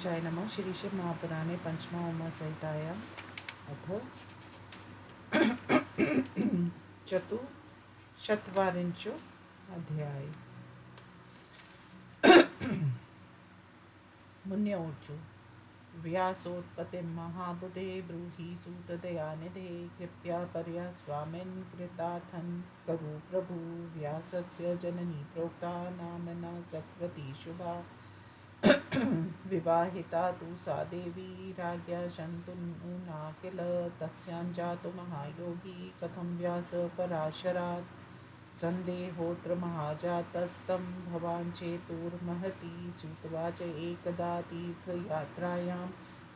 गणेशाय नमः। श्री शिव महापुराणे पंचमा उमा संहितायाम् अथ चतुश्चत्वारिंशो अध्याय। मुन्यौचु व्यासोत्पत्तिं महाबुधे ब्रूहि सूतदयानिधे कृपया पर्या स्वामिन् कृतार्थं करु प्रभु। व्यासस्य जननी प्रोक्ता नाम्ना सत्वती शुभा विवाहिता तु सा देवी राज्ञा शन्तनुना किल तस्यां जातु महायोगी कथं व्यास पराशरात् सन्देहोऽत्र महाजातस्तं भवान् चेतुर्महती। सूतवाच एकदा तीर्थयात्रायां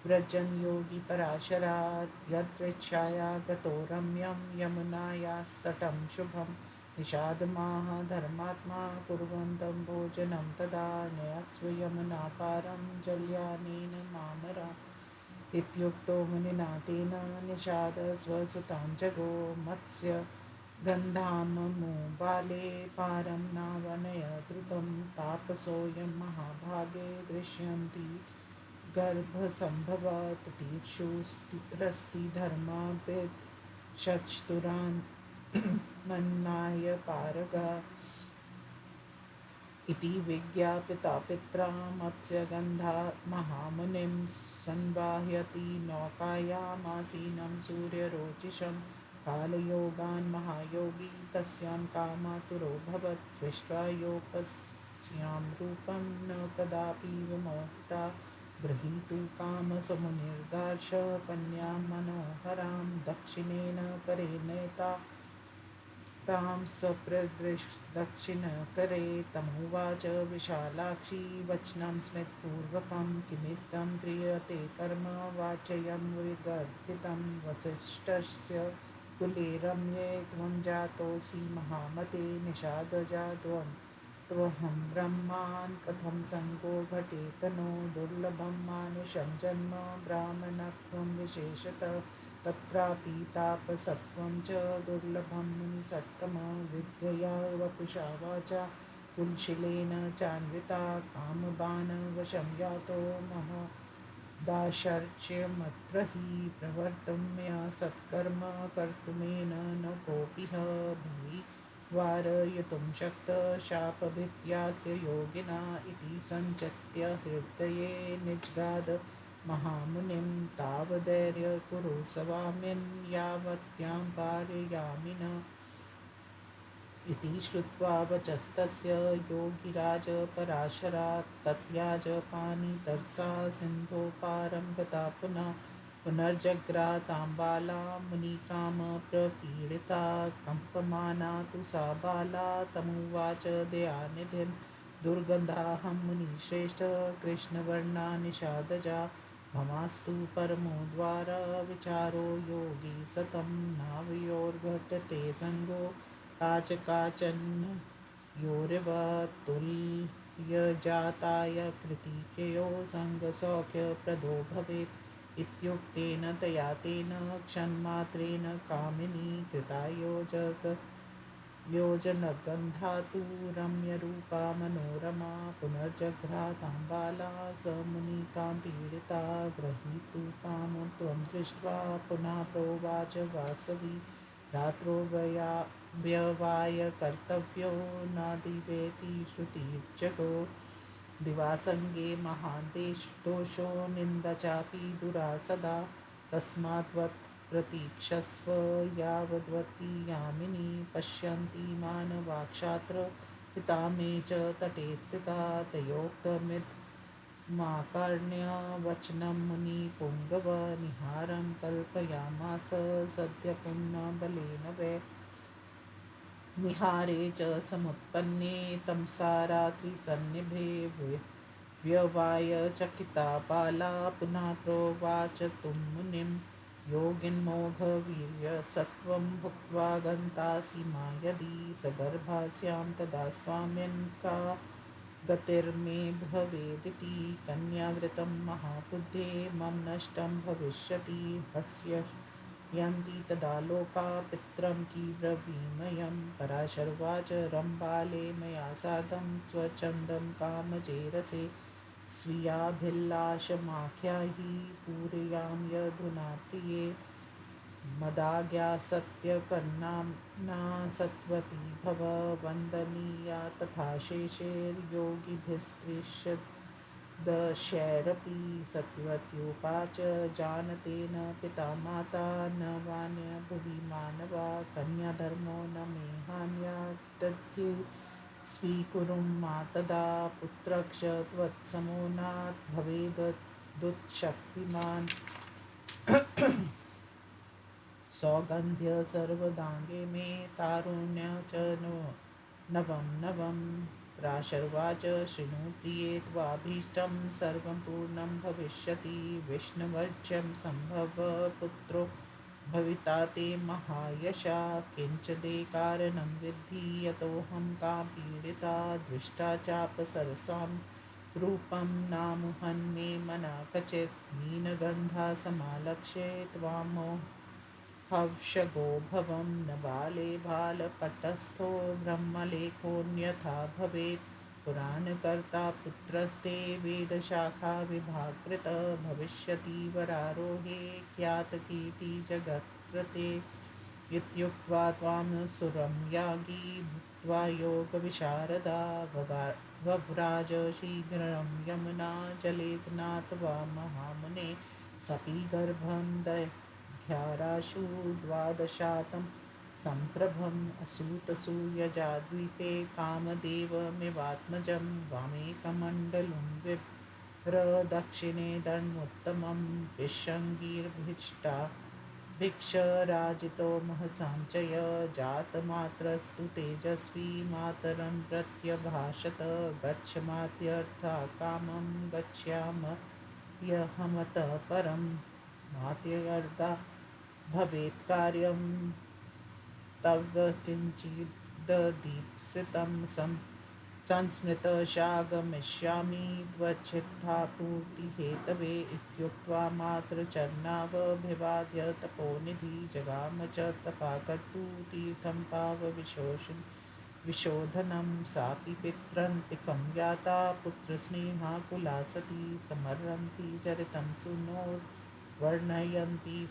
व्रजन् योगी पराशरात् यदृच्छया गतो रम्यं यमुनायास्तटं शुभम् निषादमाह धर्मात्मा कुर्वन्तं भोजनं तदा न्यस्व यमुनापारं जल्यानेन मामराम् इत्युक्तो मुनिना तेन निषाद स्वसुतां जगो मत्स्य गन्धाममु बाले पारं नावनय द्रुतं तापसोऽयं महाभागे दृश्यन्ति गर्भसम्भवात् तीक्षुरस्ति धर्माभित् शचतुरान् मन्नाय पारगा इति विज्ञापिता पित्रा मत्स्यगन्धा महामुनिं संवाहयति नौकायामासीनं सूर्यरोचिषं कालयोगान् महायोगी तस्यां कामातुरोऽभवत् दृष्ट्वा योपस्यां रूपं न कदापि विमोहिता गृहीतु कामसमुनिर्दार्श कन्यां मनोहरां दक्षिणेन करेणेता तां सप्रदृष्टदक्षिणकरे तमुवाच विशालाक्षी वचनं स्मितपूर्वकं किमित्थं क्रियते कर्म वाचयं विगर्हितं वसिष्ठस्य कुले रम्ये त्वं जातोऽसि महामते निषादजा त्वहं ब्रह्मान् कथं सङ्गो घटेत नो दुर्लभं मानुषं जन्म ब्राह्मणत्वं विशेषतः तत्रापि तापसत्वं च दुर्लभं मुनिसत्तम विद्यया वपुषा वाचा कुलशीलेन चान्विता कामबाणवशं यातो महदाशर्च्यमत्र हि प्रवर्तं मया सत्कर्म कर्तुमेन न कोऽपिह भुवि वारयितुं शक्तः शापभीत्यास्य योगिना इति सञ्चत्य हृदये निजगाद महामुनिं तावदैर्य कुरु स्वामिन् यावत्यां पारयामिन इति श्रुत्वा वचस्तस्य योगिराज पराशरात् तत्याज पाणितरसा सिन्धो पारं गता पुनर्जग्रातां बाला मुनिकामप्रपीडिता कम्पमाना तु सा बाला तमुवाच दयानिधिं दुर्गन्धाहं मुनिश्रेष्ठ कृष्णवर्णा निषादजा ममास्तु परमोद्वार विचारो योगी सतं नावयोर्घटते सङ्गो काचन योरिव तुल्यजाताय कृतिकयो सङ्गसौख्यप्रदो भवेत् इत्युक्तेन तया तेन क्षणमात्रेण कामिनी कृता योजनगन्धा तु रम्यरूपा मनोरमा पुनर्जघ्रातां बाला स मुनिकां पीडिता ग्रहीतु कामं त्वं दृष्ट्वा पुनः प्रोवाच वासवी रात्रो व्यवाय कर्तव्यो न दिवेति श्रुतिर्जगो दिवासङ्गे महान् दोषो निन्दा चापि दुरा सदा तस्मात् प्रतीक्षस्व यावद्वती यामिनी पश्यन्ति मानवाक्षात्र पिता मे च तटे स्थिता तयोक्तमिदमाकर्ण्य मुनिपुङ्गव निहारं कल्पयामास सद्यपुण्यबलेन वै निहारे च समुत्पन्ने तं सा रात्रिसन्निभे व्यवाय चकिता बाला पुनः प्रोवाच तुं मुनिं योगिन्मोघवीर्यसत्त्वं भुक्त्वा गन्तासि मा यदि सगर्भास्यां तदा स्वामिन् का गतिर्मे भवेदिति कन्याव्रतं महाबुद्धे मम नष्टं भविष्यति हस्यन्ति तदा लोका पित्रं कीब्रवीमयं पराशर्वाच रम्बाले मया सार्धं स्वच्छन्दं कामजेरसे स्वीयाभिलाषमाख्याहि पूरयां यदुना प्रिये मदाज्ञासत्यकर्णाम्ना सत्वती भव वन्दनीया तथा शेषैर्योगिभिस्त्रिशदशैरपि सत्वत्योपाच जानते न पिता माता न वाण्य भुवि मानवा कन्याधर्मो न मे हान्यादध्ये स्वीकुरुं मातदा पुत्रक्ष त्वत्समो नाथ भवेदुत्शक्तिमान् सौगन्ध्य सर्वदाङ्गे मे तारुण्य च नो नवं नवं राशर्वाच शृणु प्रिये त्वाभीष्टं सर्वं पूर्णं भविष्यति विष्णुवर्ज्यं सम्भव पुत्रो भविता ते महायशा किञ्चदेकारणं विद्धि यतोऽहं कां पीडिता दृष्टा चापसरसां रूपं नामुहन्मे मना क्वचित् मीनगन्धा समालक्ष्ये त्वां हर्षगो भवं न बाले बालपटस्थो ब्रह्मलेखोऽन्यथा भवेत् पुराणकर्ता पुत्रस्ते वेदशाखा विभाकृत भविष्यति वरारोहे ख्यातकीर्ति जगत्कृते इत्युक्त्वा त्वां सुरं यागी भुक्त्वा योगविशारदा वव्राज शीघ्रं यमुना जले स्नात्वा महामुने सपि गर्भं दध्याराशु द्वादशातं सम्प्रभम् असूतसूयजाद्वीपे कामदेवमिवात्मजं वामेकमण्डलं विप्रदक्षिणे धर्मोत्तमं विशङ्गीर्भिष्टा भिक्षराजितो महसाञ्चय जातमात्रस्तु तेजस्वी मातरं प्रत्यभाषत गच्छमात्यर्था कामं गच्छामह्यहमतः परं मात्यर्दा भवेत् कार्यं तव किञ्चिददीप्सितं संस्मृतशागमिष्यामि त्वच्छिष्टापूर्तिहेतवे इत्युक्त्वा मातृचरणावभिवाद्य तपोनिधि जगाम च तपाकर्तु तीर्थं पावविशोधनं सापि पित्रन्तिकं याता पुत्रस्नेहाकुला सती समर्रन्ति चरितं सुनोर्वर्णयन्ति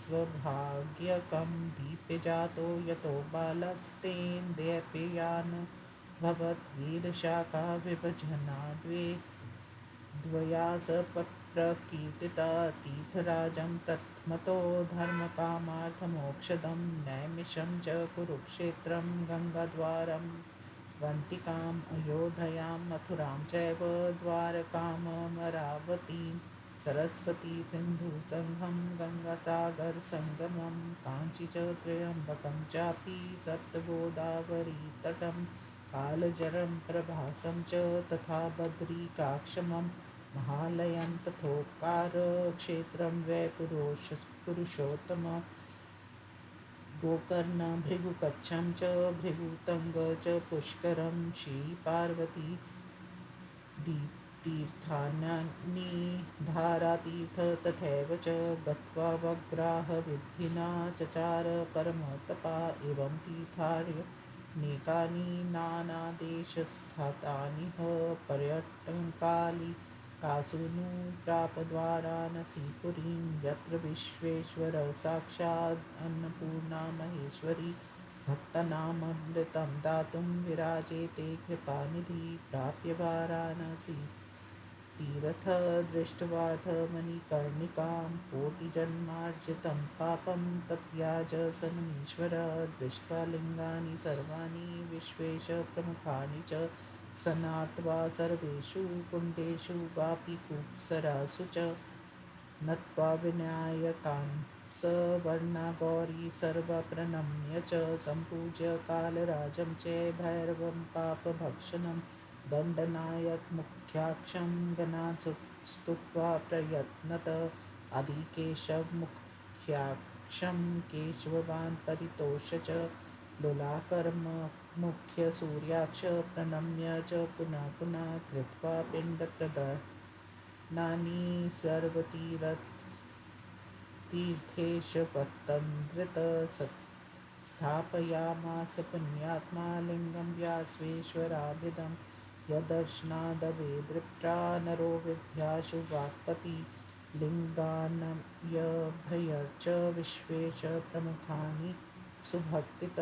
स्वभाग्यकं दीप्यजातो यतो बालस्तेन्द्यप्ययान् भवद्वेदशाखा विभजना द्वया प्रकीर्तिता तीर्थराजं प्रथमतो धर्मकामार्थमोक्षदं नैमिषं च कुरुक्षेत्रं गङ्गाद्वारं वन्तिकाम् अयोध्यां मथुरां चैव द्वारकाममरावतीं सरस्वती सिन्धुसङ्गमं गङ्गासागरसङ्गमं काञ्ची च त्र्यम्बकं चापि सप्तगोदावरीतटं कालजरं प्रभासं च तथा बद्रिकाक्षमं महालयं तथोत्कारक्षेत्रं वै पुरुषोत्तम गोकर्ण भृगुकच्छं च भृगुतङ्ग च पुष्करं श्रीपार्वती तीर्थानि धारातीर्थ तथैव च गत्वा वग्राहविद्धिना चचार परमतपा एवं तीर्थार्यनेकानि नानादेशस्थातानि पर्यटनकाली कासुनु प्रापद्वाराणसीपुरीं यत्र विश्वेश्वरः साक्षात् अन्नपूर्णा महेश्वरी भक्तानाममृतं दातुं विराजेते कृपानिधि प्राप्य वाराणसी तीर्थ दृष्ट्वाथ मणिकर्णिकां कोटिजन्मार्जितं पापं तत्याज सनमीश्वर दृष्ट्वा लिङ्गानि सर्वाणि विश्वेश प्रमुखानि च सनात्वा सर्वेषु कुण्डेषु वापि कुप्सरासु च नत्वा विनायकान् सवर्णा गौरी सर्वप्रणम्य च सम्पूज्य कालराजं च भैरवं पापभक्षणं दण्डनायकमुख्याक्षं गणास्तुत्वा प्रयत्नत आदिकेशवमुख्याक्षं केशवान् परितोष च लुलाकर्म मुख्यसूर्याक्ष प्रणम्य च पुनः पुनः कृत्वा पिण्डप्रदानानि सर्वतीर्थेश पत्तनृत स्थापयामास पुण्यात्मा लिङ्गं व्यासवेश्वराभिधं यदर्शनादवेदृप्ता नरो विद्याशु वाक्पति लिङ्गानयभ्यर्च विश्वेश प्रमुखानि सुभक्तित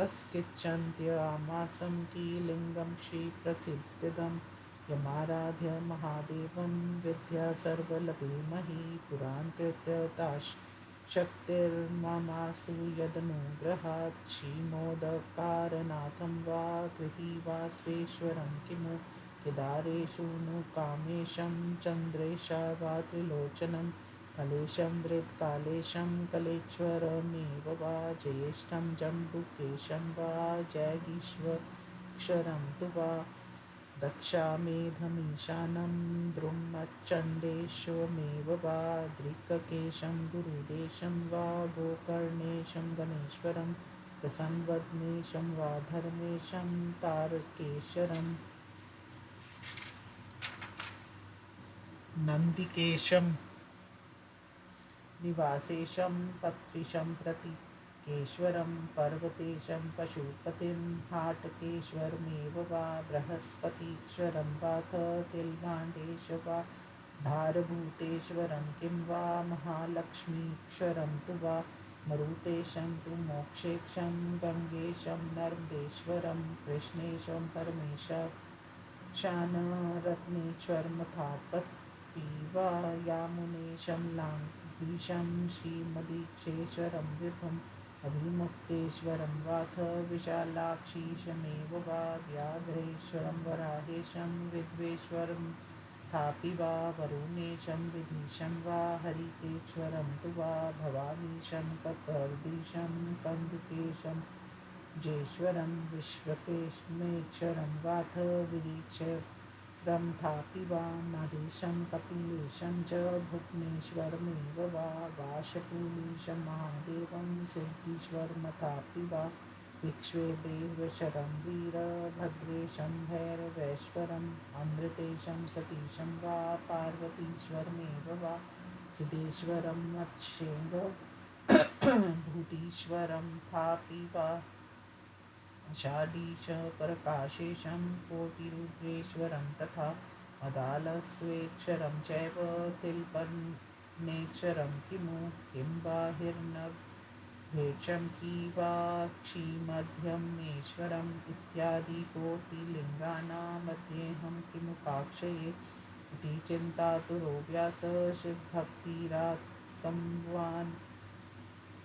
अस्किच्चन्त्यामासं कीलिङ्गं श्रीप्रसिद्धिदं यमाराध्य महादेवं विद्या सर्वलभेमहि पुराणकृत्य शक्तिर्ममास्तु यदनुग्रहात् श्रीमोदकारनाथं वा कृति वा स्वेश्वरं किमु किदारेषु नु कामेशं चन्द्रेशा वा त्रिलोचनं कलेशं वृत्कालेशं कलेश्वरमेव वा ज्येष्ठं जम्बुकेशं वा जैगीश्वरं तु वा दक्षामेधमीशानं द्रुमच्चण्डेश्वमेव वा दृक्केशं गुरुदेशं वा गोकर्णेशं गणेश्वरं प्रसन्वदनेशं वा धर्मेशं तारकेश्वरं नन्दिकेशं निवासेशं पत्रिशं प्रति केश्वरं पर्वतेशं पशुपतिं हाटकेश्वरमेव वा बृहस्पतीश्वरं वाथ तिल्भाण्डेश वा धारभूतेश्वरं किं वा महालक्ष्मीश्वरं तु वा मरुतेशं तु मोक्षेक्षं गङ्गेशं नर्मदेश्वरं कृष्णेशं परमेशानरत्नेश्वरमथापति वा यामुनेशं लाङ्गीशं श्रीमदीक्षेश्वरं विभुम् अभिमुक्तेश्वरं वाथ विशालाक्षीशमेव वा व्याघ्रेश्वरं वराहेशं विद्वेश्वरं थापि वा वरुणेशं विधीशं वा हरिकेश्वरं तु वा भवानीशं कपर्दीशं कन्दुकेशं जेश्वरं विश्वकेशमेश्वरं वाथ विरीक्षरं थापि वा मधेशं कपिलेशं च भुवनेश्वरमेव वा वाशपूलीशं महादेवं सिद्धीश्वरमथापि वा विश्वेदेवशरं वीरभद्रेशं भैरवेश्वरम् अमृतेशं सतीशं वा पार्वतीश्वरमेव वा सिद्धेश्वरं मत्स्येन्द्र भूतीश्वरं थापि वा षाडीश प्रकाशेशं कोटिरुद्रेश्वरं तथा मदालस्वेक्षरं चैव तिल्पन्नेक्षरं किमु किं बाहिर्नभेक्षं कीवाक्षीमध्यमेश्वरम् इत्यादि कोऽपि लिङ्गानां मध्येऽहं किमुपाक्षये इति चिन्तातुरो व्यास शिवभक्तिरात्मवान्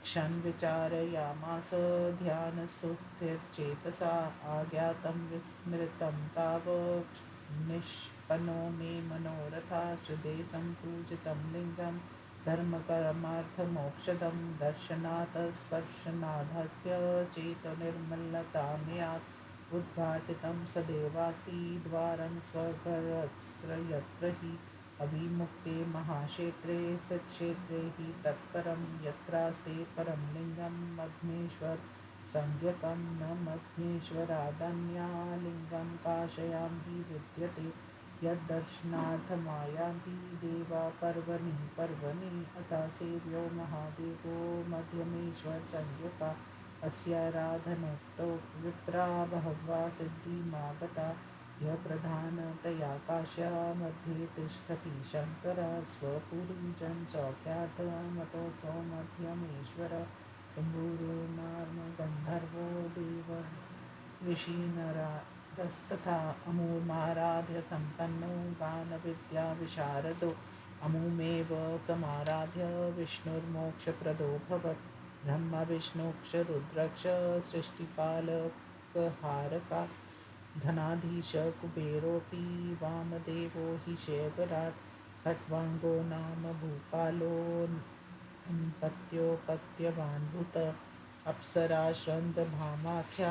क्षणविचारयामास ध्यानसुस्थिरचेतसा आज्ञातं विस्मृतं तावन्निष्पन्नो मे मनोरथा हृदे सम्पूजितं लिङ्गं धर्मकर्मार्थमोक्षदं दर्शनात् स्पर्शनादस्य चेतोनिर्मलतामयात् उद्घाटितं सदैवास्ति द्वारं स्वगरस्त्र यत्र हि अभिमुक्ते महाक्षेत्रे सत्क्षेत्रे हि तत्परं यत्रास्ते परं लिङ्गं मग्नेश्वर संज्ञकं न मग्नेश्वरादन्यालिङ्गं काशयां हि विद्यते यद्दर्शनार्थमायान्ति देवा पर्वणि अतः सेव्यो महादेवो मध्यमेश्वर संज्ञका अस्याराधनोक्तो विप्रा बहवः सिद्धिमागता यः प्रधानतया काश्या मध्ये तिष्ठति शङ्करः स्वपुरीजं सौख्यार्थमतोऽसौ मध्यमेश्वर तुम्बूरो नाम गन्धर्वो देव ऋषिनरादस्तथा अमुमाराध्य सम्पन्नो गानविद्याविशारदो अमुमेव समाराध्य विष्णुर्मोक्षप्रदोऽभवत् ब्रह्म विष्णुक्षरुद्रक्ष सृष्टिपालकहारका धनाधीश कुबेरोऽपि वामदेवो हि शैवराट् खट्वाङ्गो नाम भूपालोऽन्पत्योपत्यवान् भूत अप्सराश्रन्दभामाख्या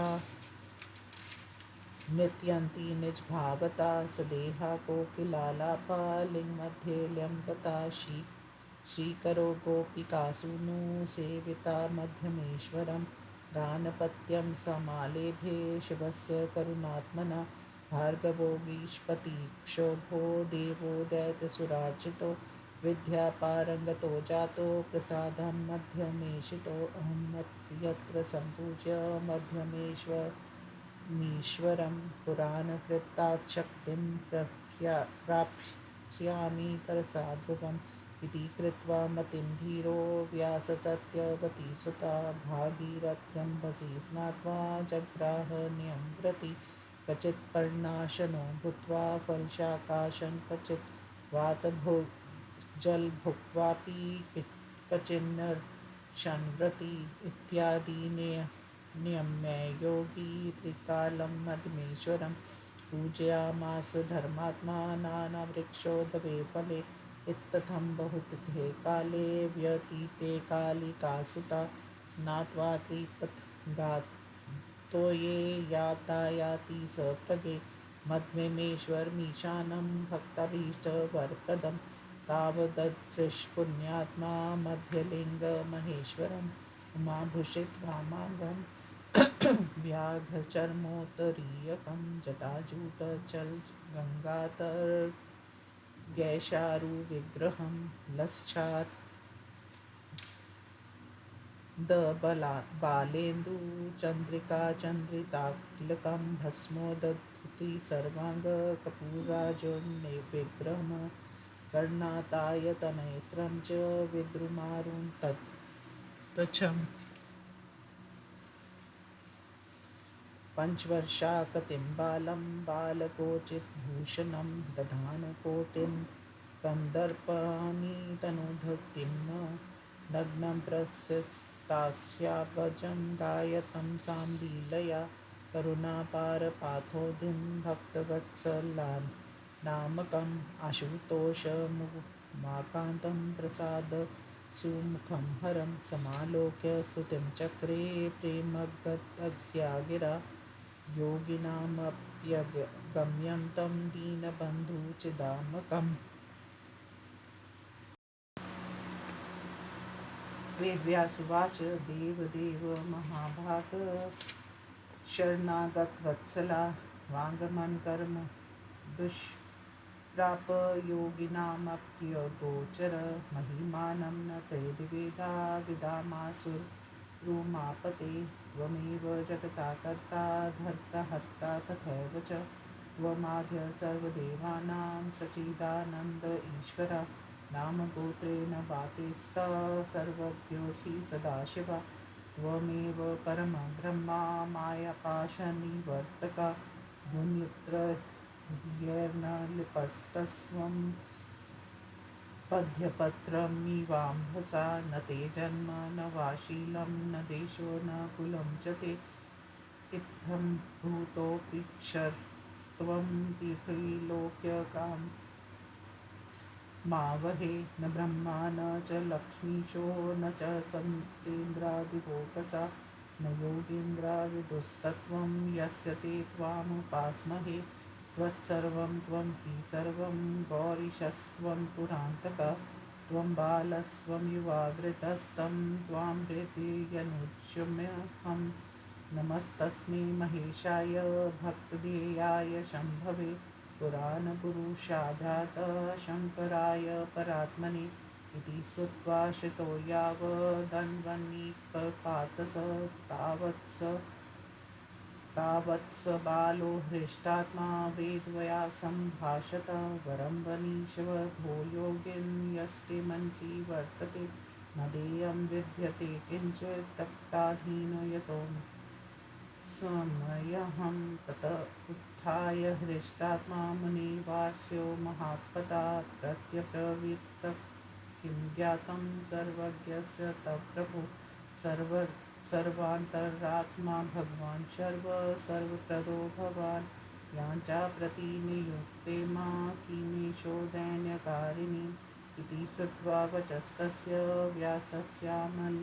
नृत्यन्ति निजभावता सदेहा कोकिलालापा लिङ्गमध्ये ल्यम्बता श्रीकरो गोपिकासूनु सेविता मध्यमेश्वरं गानपत्यं समालेभे शिवस्य करुणात्मना भार्गवोगीशपति क्षोभो देवो दैत्यसुरार्चितो विद्यापारङ्गतो जातो प्रसादं मध्यमेशितो अहं यत्र सम्पूज्य मध्यमेश्वर मीश्वरं पुराणकृतात् शक्तिं प्राप्स्यामि तरसा ध्रुवम् इति कृत्वा मतिं धीरो व्याससत्यवतीसुता भागीरथ्यम्बसी स्नात्वा जग्राह नियम्रति क्वचित् पर्णाशनो भूत्वा फलशाकाशं क्वचित् वातभोजलभुक्त्वापि क्वचिन्नशनव्रती इत्यादि नियम्य योगी त्रिकालं मदमेश्वरं पूजयामास धर्मात्मा नानावृक्षोदवे फले इत्थं बहुतिथे काले व्यतीते कालिकासुता स्नात्वा त्रिपथगातो ये यातायाति सप्रगे मध्वमेश्वरमीशानं भक्ताभीष्टवरप्रदं तावददृशपुण्यात्मा मध्यलिङ्गमहेश्वरम् उमाभूषितवामाङ्गं व्याघ्रचर्मोत्तरीयकं जटाजूटचलगङ्गातर्गैशारुविग्रहं बालेन्दुचन्द्रिकाचन्द्रिताक्लिकं भस्मोदधति सर्वाङ्गकपूरार्जुनविग्रहं कर्णातायतनेत्रं च विद्रुमारुं तच्छम् पञ्चवर्षाकतिं बालं बालकोचिद्भूषणं दधानकोटिं कन्दर्पाणि तनूधृतिं नग्नं प्रस्यस्तास्याभजं गायतं साम्बीलया करुणापारपाथोधिं भक्तवत्सलान्नामकम् आशुतोषमुमाकान्तं प्रसाद सुमुखं हरं समालोक्य स्तुतिं चक्रे प्रेमगद्यागिरा योगिनामप्यगम्यं तं दीनबन्धुचिदात्मकम् वेदव्यासुवाच देवदेव महाभाग शरणागतवत्सला वाङ्मनकर्म दुष्प्राप योगिनामप्यगोचर महिमानं न वेदा विदामासुरुमापते त्वमेव जगता कर्ता धर्ता हर्ता तथैव च त्वमाद्य सर्वदेवानां सच्चिदानन्द ईश्वर नामगोत्रेण वातेस्तव सर्वज्ञोऽसि सदाशिव त्वमेव परमं ब्रह्मा मायापाशनिवर्तक गुणयत्र येन लिपस्तस्त्वं पद्यपत्रमिवाम्भसा न ते जन्म न वा शीलं न देशो न कुलं च ते इत्थं भूतोऽपि क्षरस्त्वं त्रिलोक्यकां मावहे न ब्रह्मा न च लक्ष्मीशो न च संसेन्द्रादिवोकसा न योगीन्द्राविदुस्तत्त्वं यस्य ते त्वामुपास्महे त्वत्सर्वं त्वं हि सर्वं गौरीशस्त्वं पुरान्तक त्वं बालस्त्वं युवावृतस्तं त्वां हृदयनुज्युम्यहं नमस्तस्मै महेशाय भक्तधेयाय शम्भवे पुराणपुरुषादात शङ्कराय परात्मने इति श्रुत्वा श्रितो यावदन्वन्निपपात स तावत्स बालो हृष्टात्मा वेदव्यासं भाषत वरं वनीशव भो योगिन् यस्ते मनसि वर्तते न देयं विद्यते किञ्चित् तप्ताधीन यतो समयहं तत उत्थाय हृष्टात्मा मुनिवार्ष्यो महात्पता प्रत्यब्रवीत् किं ज्ञातं सर्वज्ञस्य तव प्रभो सर्वान्तरात्मा भगवान् सर्वप्रदो भवान् याञ्चा प्रतिनियुक्ते मा किमेशो दैन्यकारिणी इति श्रुत्वा वचस्तस्य व्यासस्यामलचेतसा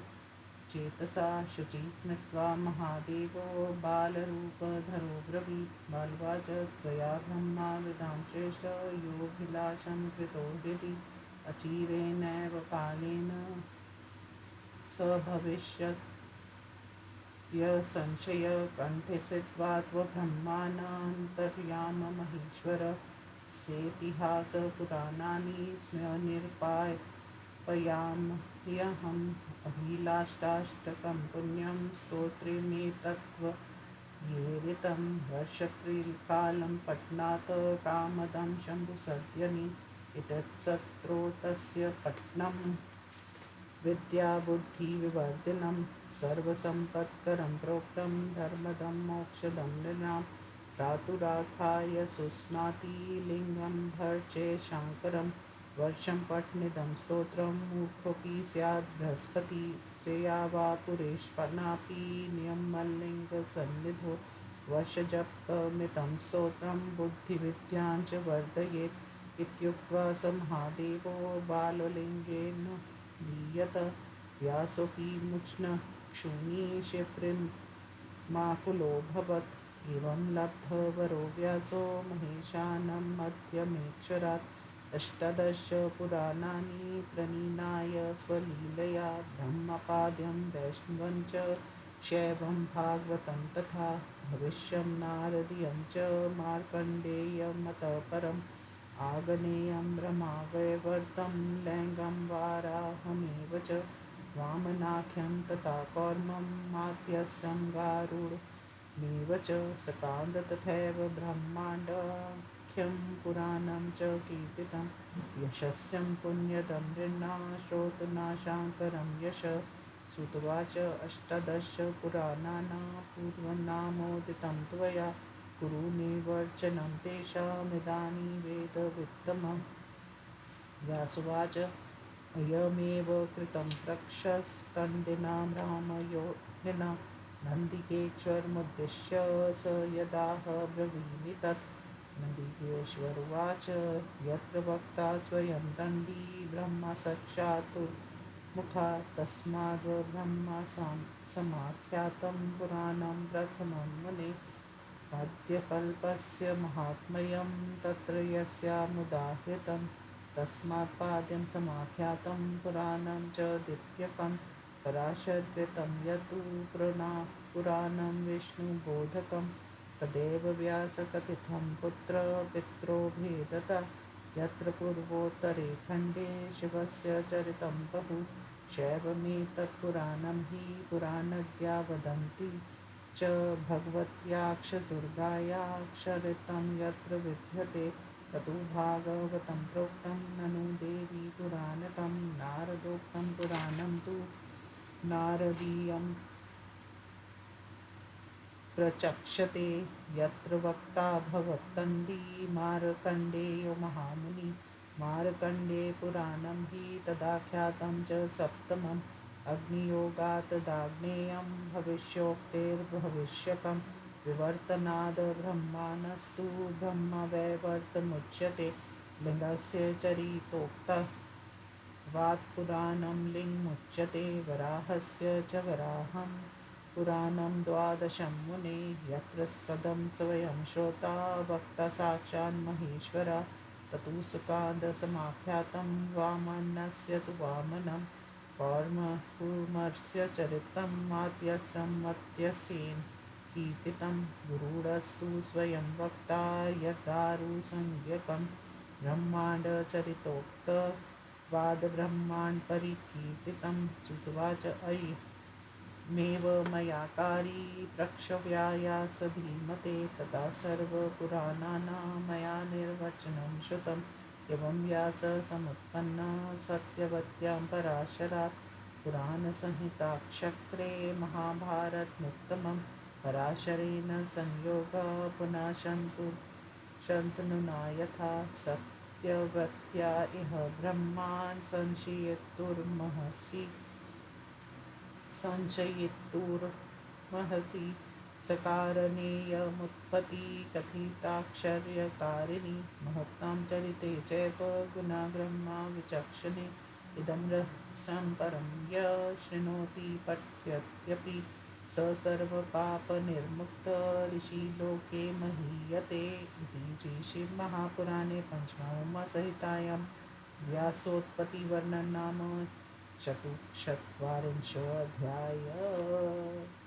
शुचि स्मृत्वा महादेवो बालरूपधरो ब्रवीत् बालवाच त्वया ब्रह्माविदां श्रेष्ठ योऽभिलाषं कृतो हृदि अचिरेणैव कालेन स भविष्यत्य कंठे स्थित्वा त्वब्रह्मानन्तर्याममहेश्वर सेतिहासपुराणानि स्मनिर्पापयाम्यहम् अभिलाष्टाष्टकं पुण्यं स्तोत्रमेतत्त्वविदुः ये ऋतं वर्षत्रिकालं पठनात् कामदं शम्भुसद्यनि इतत्सत्रो पठनं विद्याबुद्धिविवर्धनं सर्वसम्पत्करं प्रोक्तं धर्मदं मोक्षदं नृणां भ्रातुरार्थाय सुस्नाति लिङ्गं भर्चे शाङ्करं वर्षं पठनिदं स्तोत्रं मूर्खोऽपि स्यात् बृहस्पति स्त्रिया वा पुरेशनापि नियमल्लिङ्गसन्निधो वर्षजपमितं स्तोत्रं बुद्धिविद्यां च वर्धयेत् इत्युक्त्वा स महादेवो बाललिङ्गेन लीयत व्यासोऽपि मुच्न क्षूणी क्षिप्रिमाकुलोऽभवत् एवं लब्धवरो व्यासो महेशानं मध्यमेक्षरात् अष्टादश पुराणानि प्रणिनाय स्वलीलया ब्रह्मपाद्यं वैष्णवं च शैवं भागवतं तथा भविष्यं नारदीयं च मार्कण्डेयमतः परम् आग्नेयं रमावैवर्तं लैङ्गं वाराहमेव च वामनाख्यं तथा कौर्मं मात्यस्यं गारुडमेव च सकान्द तथैव ब्रह्माण्डाख्यं पुराणं च कीर्तितं यशस्यं पुण्यदं नृणा श्रोतनाशाङ्करं यश श्रुत्वाच अष्टादश पुराणानां पूर्वनामोदितं त्वया कुरु निवर्चनं तेषामिदानीं वेदवित्तमम् व्यासुवाच अयमेव कृतं रक्षस्तण्डिनां रामयोनिना नन्दिकेश्वरमुद्दिश्य स यदाह ब्रवीमि तत् नन्दिकेश्वरुवाच यत्र वक्ता स्वयं दण्डी ब्रह्म साक्षात् तस्माद् ब्रह्म समाख्यातं पुराणं प्रथमं मुने पाद्यकल्पस्य महात्म्यं तत्र यस्यामुदाहृतं तस्मात् पाद्यं समाख्यातं पुराणं च द्वितीयकं पराशर्यतं यत्तु पुराणं विष्णुबोधकं तदेव व्यासकथितं पुत्रपित्रोभेदता यत्र पूर्वोत्तरे खण्डे शिवस्य चरितं बहु शैवमेतत्पुराणं हि पुराणज्ञा वदन्ति च भगवत्याक्षदुर्गायाक्षरितं यत्र विद्यते ततो भागवतं प्रोक्तं ननु देवी पुराणकं नारदोक्तं पुराणं तु नारदीयं प्रचक्षते यत्र वक्ता भगवत्तण्डी मार्कण्डेयो महामुनि मार्कण्डे पुराणं हि तदाख्यातं च सप्तमम् अग्नियोगात् दाग्नेयं भविष्योक्तेर्भविष्यकं विवर्तनाद् ब्रह्माणस्तु ब्रह्मवैवर्तमुच्यते लिङ्गस्य चरितोक्तवात् पुराणं लिङ्गमुच्यते वराहस्य च वराहं पुराणं द्वादशं मुने यत्र स्कदं स्वयं श्रोता वक्ता साक्षान्महेश्वर ततु सुकान्दसमाख्यातं वामनस्य तु वामनं कूर्मस्य चरितं मात्यस्यं मत्यस्येन कीर्तितं गुरुडस्तु स्वयं वक्ता यद्दारुसंज्ञकं ब्रह्माण्डचरितोक्तवादब्रह्माण्डपरिकीर्तितं श्रुत्वाच मेव मया कारी प्रक्षव्यायास धीमते तथा सर्वपुराणानां मया निर्वचनं श्रुतम् एवं व्यास समुत्पन्ना सत्यवत्यां पराशरात् पुराणसंहिताक्षक्रे महाभारतमुत्तमं पराशरेण संयोगः पुनः शन्तनुना यथा सत्यवत्या इह ब्रह्मान् संशयितुर्महसि सकारणेयमुत्पत्ति कथिताक्षर्यकारिणि महतां चरिते चैव गुणाब्रह्मा विचक्षणे इदं रहस्यं परं य शृणोति पठ्यत्यपि स सर्वपापनिर्मुक्त ऋषिलोके महीयते इति श्रीमहापुराणे पञ्चमसंहितायां व्यासोत्पत्तिवर्णनं नाम चतुश्चत्वारिंशोऽध्यायः।